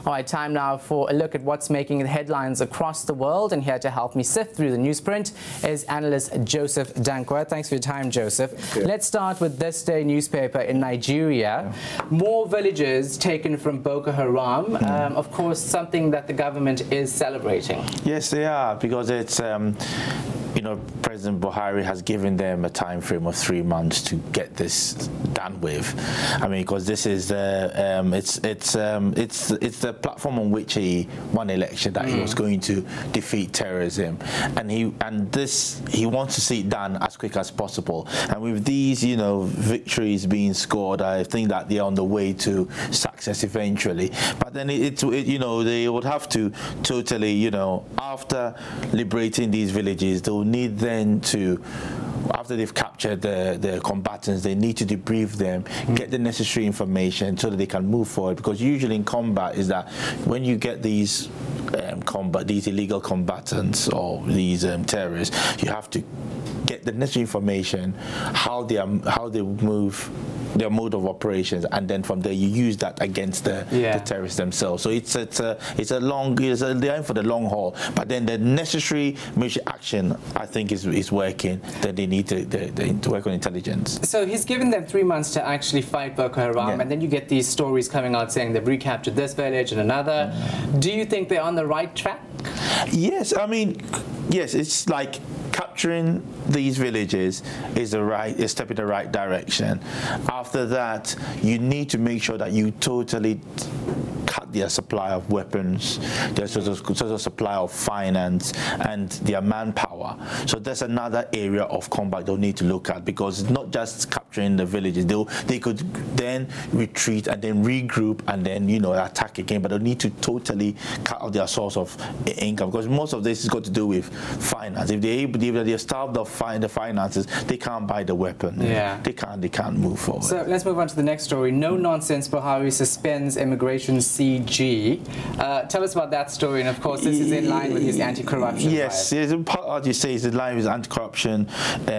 All right, time now for a look at what's making the headlines across the world. And here to help me sift through the newsprint is analyst Joseph Danquah. Thanks for your time, Joseph. Let's start with this day newspaper in Nigeria. More villages taken from Boko Haram. Of course, something that the government is celebrating. Yes, they are, because it's you know, President Buhari has given them a time frame of 3 months to get this done with. I mean, because this is the it's the platform on which he won election, that he was going to defeat terrorism, and he wants to see it done as quick as possible. And with these, you know, victories being scored, I think that they're on the way to success eventually. But then you know, they would have to totally, you know, after liberating these villages, they will need then to, after they've captured the combatants, they need to debrief them, get the necessary information so that they can move forward. Because usually in combat is that when you get these these illegal combatants or these terrorists, you have to get the necessary information, how they move, their mode of operations, and then from there you use that against the terrorists themselves. So they're in for the long haul. But then the necessary military action, I think, is working. Then they need to work on intelligence. So he's given them 3 months to actually fight Boko Haram, and then you get these stories coming out saying they've recaptured this village and another. Do you think they're on the right track? Yes, I mean, yes, it's like capturing these villages is a step in the right direction. After that, you need to make sure that you totally cut their supply of weapons, their total supply of finance, and their manpower. So that's another area of combat they'll need to look at, because it's not just capturing the villages. They could then retreat and then regroup and then, you know, attack again, but they'll need to totally cut out their source of income, because most of this has got to do with finance. If they're starved of the finances, they can't buy the weapon. Yeah, they can't move forward. So let's move on to the next story. No nonsense, Buhari suspends immigration CG. Tell us about that story, and of course this is in line with his anti-corruption. Yes, it's part, as you say, is in line with his anti-corruption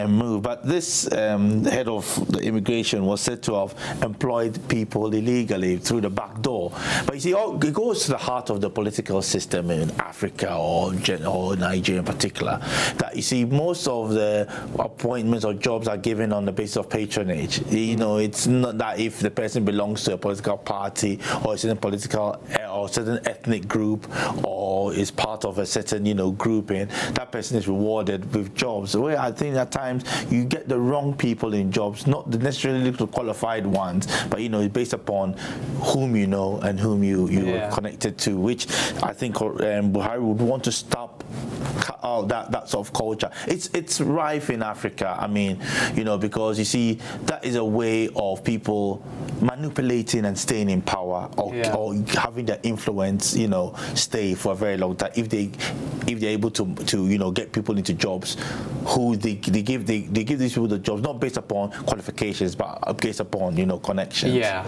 move. But this head of the immigration was said to have employed people illegally through the back door. But you see, it goes to the heart of the political system in Africa or Nigeria in particular. That you see, most of the appointments or jobs are given on the basis of patronage. You know, it's not that if the person belongs to a political party or a certain political or certain ethnic group or is part of a certain, you know, grouping, that person is rewarded with jobs. Where I think at times you get the wrong people in jobs, not necessarily the qualified ones, but, you know, it's based upon whom you know and whom you are connected to, which I think Buhari would want to stop out that sort of culture. It's rife in Africa. I mean, you know, because you see, that is a way of people manipulating and staying in power, or having their influence, you know, stay for a very long time. If they're able to you know, get people into jobs, who they give these people the jobs not based upon qualifications, but based upon, you know, connections. Yeah.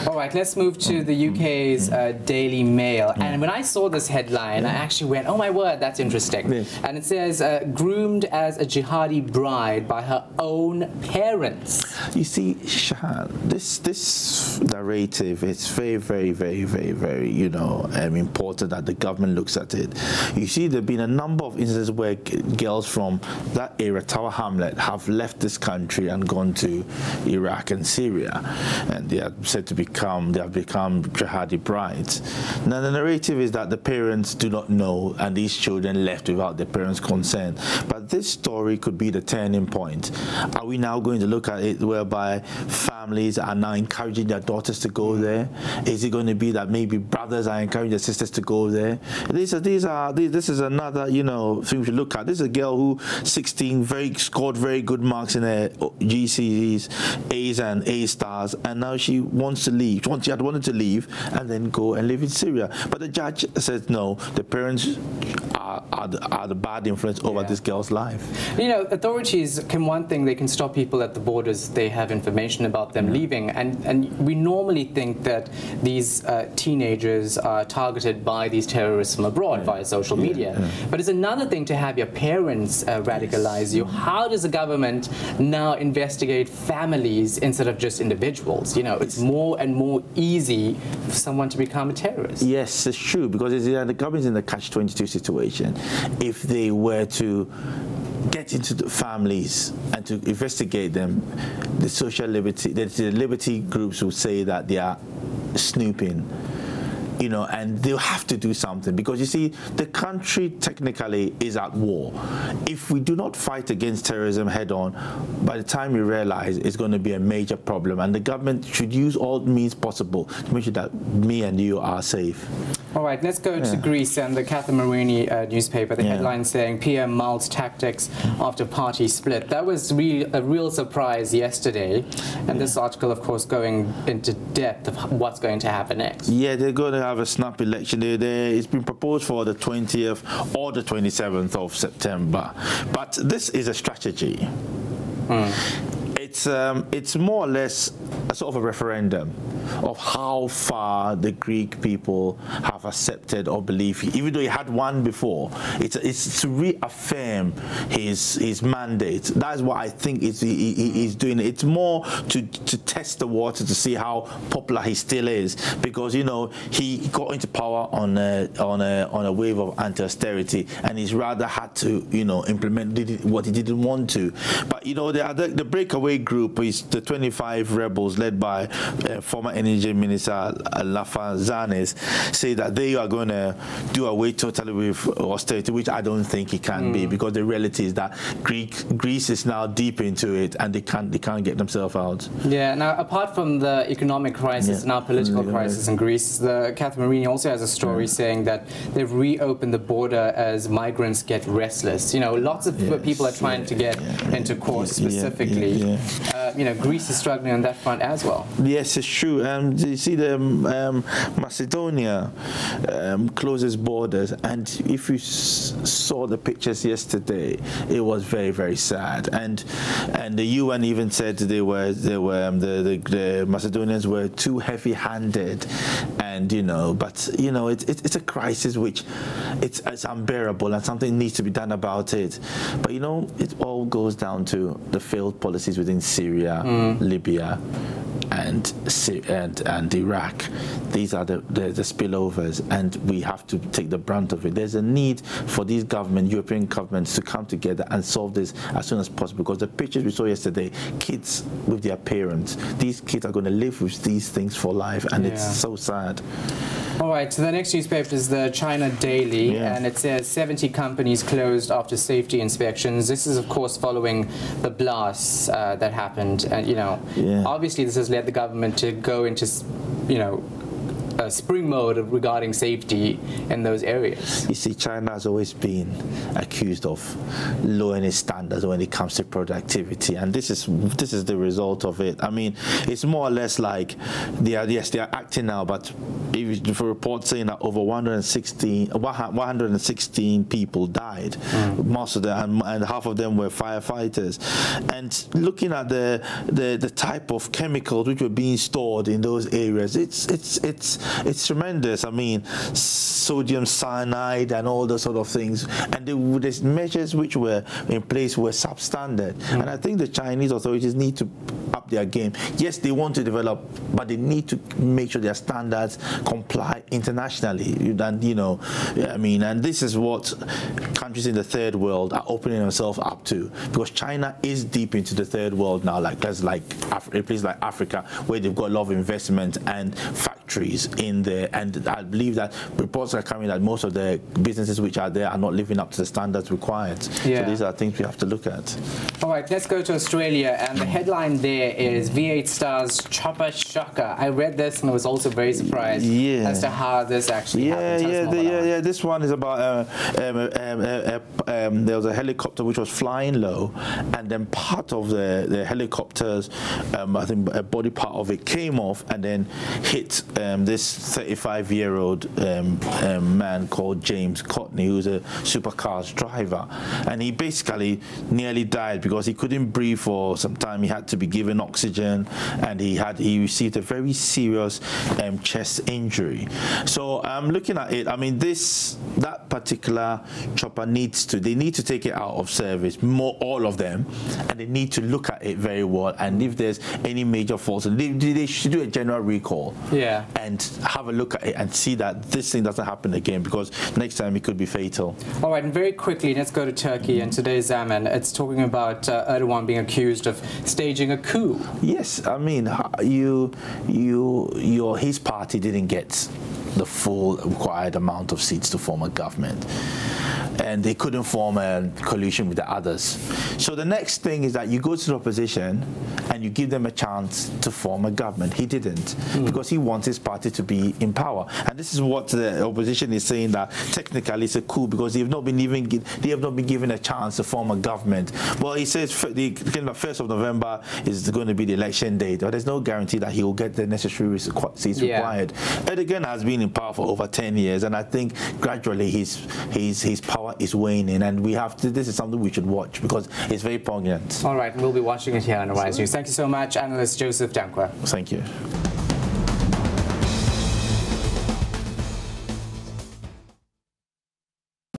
All right, let's move to the UK's Daily Mail. And when I saw this headline, I actually went, oh my word, that's interesting. And it says, groomed as a jihadi bride by her own parents. You see, Shahan, this narrative, it's very, you know, important that the government looks at it. You see, there have been a number of instances where girls from that area, Tower Hamlet, have left this country and gone to Iraq and Syria, and they are said to become jihadi brides. Now, the narrative is that the parents do not know, and these children left without their parents' consent. But this story could be the turning point. Are we now going to look at it whereby families are now encouraging their daughters to go there? Is it going to be that maybe brothers are encouraging their sisters to go there? This is another, you know, thing we should look at. This is a girl who 16 scored very good marks in her GCSEs, A's and A stars, and now she wants to leave. She had wanted to leave and then go and live in Syria. But the judge says no, the parents are the bad influence over this girl's life. You know, authorities can, one thing, they can stop people at the borders. They have information about them leaving. And we normally think that these teenagers are targeted by these terrorists from abroad via social media. But it's another thing to have your parents radicalize you. How does the government now investigate families instead of just individuals? You know, it's more and more easy for someone to become a terrorist. Yes, it's true, because the government's in the catch-22 situation. If they were to get into the families and to investigate them, the social liberty, the liberty groups will say that they are snooping. You know, and they'll have to do something, because you see, the country technically is at war. If we do not fight against terrorism head on, by the time we realize it's going to be a major problem, and the government should use all means possible to make sure that me and you are safe. All right, let's go to Greece and the Kathimerini newspaper. The headline saying PM mulls tactics after party split. That was a real surprise yesterday, and this article, of course, going into depth of what's going to happen next. Yeah, they're going to have a snap election. It's been proposed for the 20th or the 27th of September. But this is a strategy. It's more or less a sort of a referendum of how far the Greek people have accepted or believe, even though he had one before. It's to reaffirm his mandate. That's what I think he's doing. It's more to test the water, to see how popular he still is, because, you know, he got into power on a wave of anti-austerity, and he's rather had to, you know, implement what he didn't want to. But, you know, the breakaway group is the 25 rebels led by former Energy Minister Lafazanis, say that they are going to do away totally with austerity, which I don't think it can be, because the reality is that Greece is now deep into it, and they can't get themselves out. Yeah. Now, apart from the economic crisis and now political crisis in Greece, the Kathimerini also has a story saying that they've reopened the border as migrants get restless. You know, lots of people are trying to get into course specifically. You know, Greece is struggling on that front as well. Yes, it's true. You see, the Macedonia closes borders, and if you saw the pictures yesterday, it was very, very sad. And the UN even said the Macedonians were too heavy-handed, and you know, but you know, it's a crisis which it's unbearable, and something needs to be done about it. But you know, it all goes down to the failed policies within Syria, Libya, and Iraq. These are the spillovers, and we have to take the brunt of it. There's a need for these European governments to come together and solve this as soon as possible, because the pictures we saw yesterday, kids with their parents, these kids are going to live with these things for life, and it's so sad. All right, so the next newspaper is the China Daily, and it says 70 companies closed after safety inspections. This is, of course, following the blasts that happened. And, you know, obviously this has led the government to go into, you know, spring mode regarding safety in those areas. You see, China has always been accused of lowering its standards when it comes to productivity, and this is the result of it. I mean, it's more or less like they are acting now, but if a report saying that over 116 people died, most of them, and half of them were firefighters. And looking at the type of chemicals which were being stored in those areas, it's tremendous. I mean, sodium cyanide and all those sort of things, and the measures which were in place were substandard. And I think the Chinese authorities need to up their game. Yes, they want to develop, but they need to make sure their standards comply internationally. And you know, I mean, and this is what countries in the third world are opening themselves up to, because China is deep into the third world now. Like there's like a place like Africa, where they've got a lot of investment and factories in there, and I believe that reports are coming that most of the businesses which are there are not living up to the standards required. So these are things we have to look at. All right, let's go to Australia, and the headline there is V8 stars chopper shocker. I read this and I was also very surprised as to how this actually happened. This one is about there was a helicopter which was flying low, and then part of the helicopter's, I think a body part of it came off and then hit this 35-year-old man called James Courtney, who's a supercars driver, and he basically nearly died because he couldn't breathe for some time. He had to be given oxygen, and he received a very serious chest injury. So I'm looking at it. I mean, that particular chopper they need to take it out of service, all of them, and they need to look at it very well. And if there's any major faults, they should do a general recall. Yeah. And have a look at it and see that this thing doesn't happen again, because next time it could be fatal. All right, and very quickly, let's go to Turkey. And today's Zaman, it's talking about Erdogan being accused of staging a coup. Yes, I mean, his party didn't get the full required amount of seats to form a government, and they couldn't form a coalition with the others. So the next thing is that you go to the opposition and you give them a chance to form a government. He didn't, because he wants his party to be in power. And this is what the opposition is saying, that technically it's a coup because they have not been given a chance to form a government. Well, he says the 1st of November is going to be the election date, but there's no guarantee that he will get the necessary seats required. Erdogan has been in power for over 10 years, and I think gradually his power is waning, and this is something we should watch because it's very poignant. All right, we'll be watching it here on Arise News. Thank you so much, analyst Joseph Danquah. Thank you.